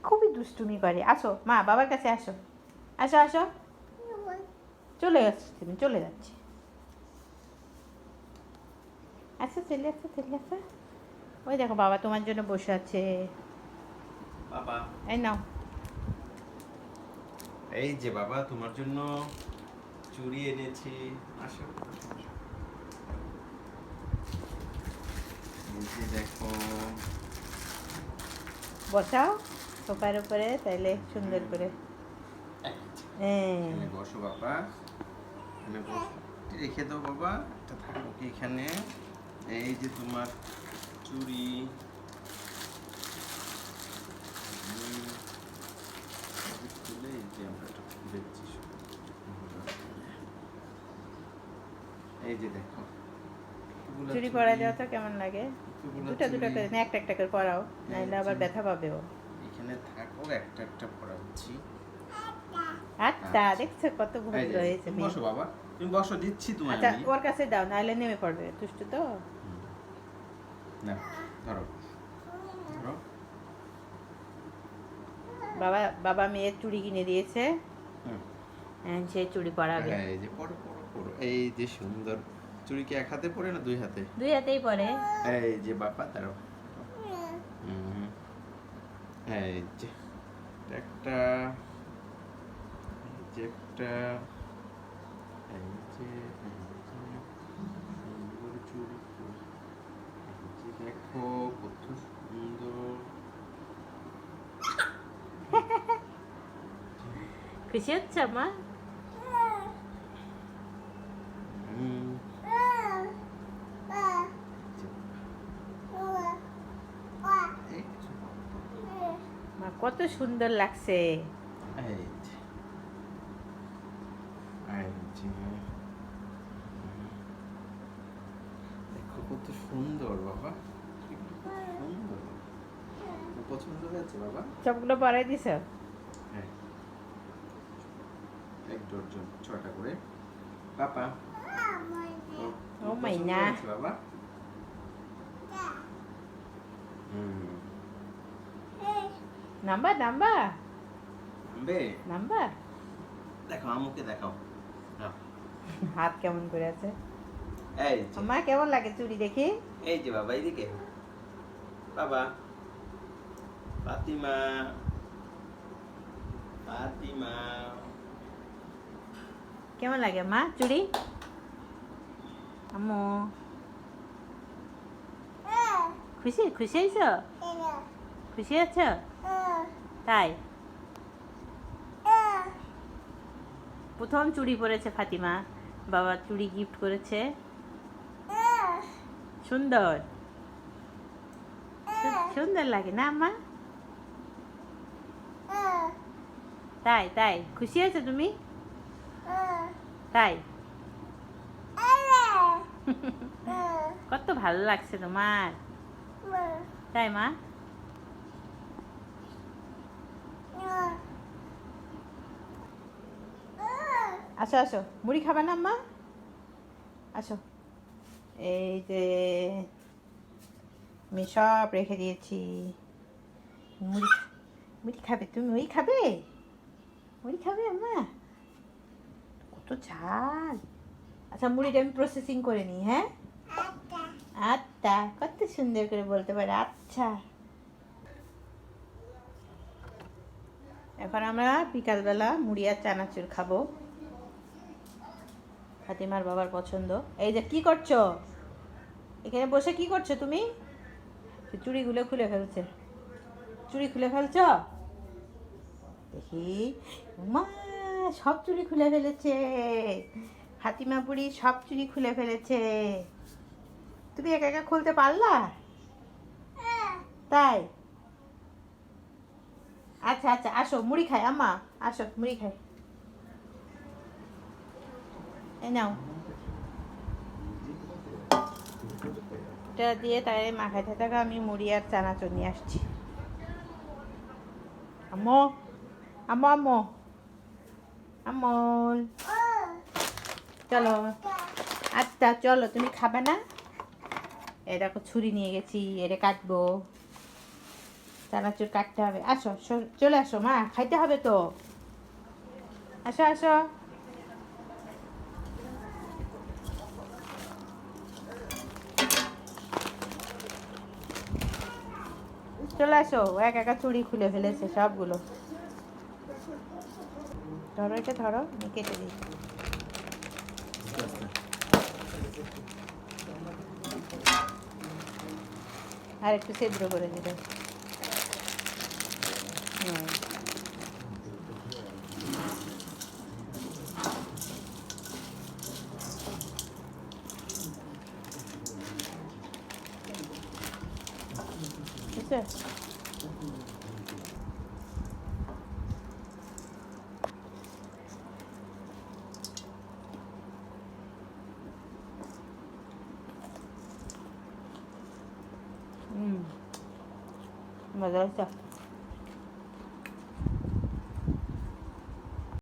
খুবই দুষ্টুমি করে। আসো মা, বাবার কাছে আসো, আসো আসো। চলে যাচ্ছি, তুমি চলে যাচ্ছি। আচ্ছা চলে আসো, চলে আসো। ওই দেখো বাবা তোমার জন্য বসে আছে। বাবা, এই নাও। এই যে বাবা তোমার জন্য চুড়ি এনেছি। আসো। এই যে দেখো। বসাও সোফার উপরে, তাইলে সুন্দর হুম, করে। এই যে, হ্যাঁ। এখানে বসো বাবা, এখানে বসো। রেখে দাও বাবা, একটা থাকো কি এখানে। এই যে তোমার চুড়ি। হুম, এই যে খুলে, এই যে আমরা এটা খুলে দিচ্ছি। এই যে দেখো, এগুলা চুড়ি পরা চুড়ি, যাও তো কেমন লাগে? এতগুলা দুটা দুটা চুড়ি। করে না, একটা একটা করে পরাও, এই নাহলে যে আবার ব্যথা পাবে ও। এখানে থাকো, একটা একটা পড়াচ্ছি। আচ্ছা, আচ্ছা, দেখছো কত এই ভদ্র যে হয়েছে তুমি মেয়ে। বসো বাবা, তুমি বসো, দিচ্ছি তোমায় আচ্ছা আমি। ওর কাছে দাও, নাহলে নেমে পড়বে, দুষ্টু তো। হুম, না, ধরো ধরো। বাবা বাবা মেয়ের চুড়ি কিনে দিয়েছে। হুম, সেই চুড়ি পরাবে। হ্যাঁ, এই যে পড়ো পড়ো পড়ো, এই যে সুন্দর চুড়ি। কি এক হাতে পরে না দুই হাতে? দুই হাতেই পরে। এই যে বাবা, দাঁড়াও। হুম, এই যে একটা, এই যে একটা, এই যে, এই যে সুন্দর চুড়ি। এই যে দেখো কত সুন্দর। খুশি হচ্ছে মা? হুম, এই যে, মা কত সুন্দর লাগছে। এই যে, এই যে, দেখো কত সুন্দর বাবা, এগুলো কত সুন্দর। তোমার পছন্দ হয়েছে বাবা? সবগুলো পরাই দিছ? হ্যাঁ, এক ডজন 6টা করে। পাপা, ও তোমার পছন্দ মাইনা। হয়েছে বাবা? হুম, নাম্বার নাম্বার আনবে? নাম্বার। দেখো আমুকে দেখাও। নাও। হাত কেমন করে আছে? এই যে, মা কেমন লাগে চুড়ি দেখি? এই যে বাবা, এইদিকে বাবা। ফাতিমা, ফাতিমা। কেমন লাগে মা চুড়ি? আম্মু খুশি, খুশি হয়েছ? খুশি আছো? তাই প্রথম চুড়ি পরেছে ফাতিমা, বাবা চুড়ি গিফট করেছে। সুন্দর, সুন্দর লাগে না মা? তাই তাই খুশি হয়েছো তুমি? তাই কত ভালো লাগছে তোমার? তাই মা? আসো আসো, মুড়ি খাবে না মা? আসো। এই যে আমি সব রেখে দিয়েছি। মুড়ি, মুড়ি খাবে তুমি? মুড়ি খাবে? মুড়ি খাবে আম্মা? কত ঝাল। আচ্ছা মুড়িটা আমি প্রসেসিং করে নিই, হ্যাঁ? আচ্ছা, কত সুন্দর করে বলতে পারে আচ্ছা। এখন আমরা বিকালবেলা মুড়ি আর চানাচুর খাবো, ফাতিমার বাবার পছন্দ। এই যে কি করছো এখানে বসে, কি করছো তুমি? চুড়িগুলো খুলে ফেলছে, চুড়ি খুলে ফেলছ দেখি। মা সব চুড়ি খুলে ফেলেছে, ফাতিমা বুড়ি সব চুড়ি খুলে ফেলেছে। তুমি একা একা খুলতে পারলা? তাই? আচ্ছা আচ্ছা, আসো মুড়ি খাই আম্মা, আসো মুড়ি খাই। এই নাও, এটা দিয়ে তাই মাখাইতে থাকা, আমি মুড়ি আর চানাচুর নিয়ে আসছি। আম্মু, আম্মু, আম্মু, আমল, চলো। আচ্ছা চলো, তুমি খাবে না? এই দেখো ছুরি নিয়ে গেছি, এটা কাটবো। চানাচুর কাটতে হবে। আসো, চলে আসো মা, খাইতে হবে তো। আসো আসো, চলে আসো। ও একা একা চুড়ি খুলে ফেলেছে সবগুলো। ধরো, এটা ধরো, আমি কেটে দিই। আস্তে আস্তে। আর একটু ছিদ্র করে দিলে। হুম, বুঝছো? হুম, মজা হচ্ছে।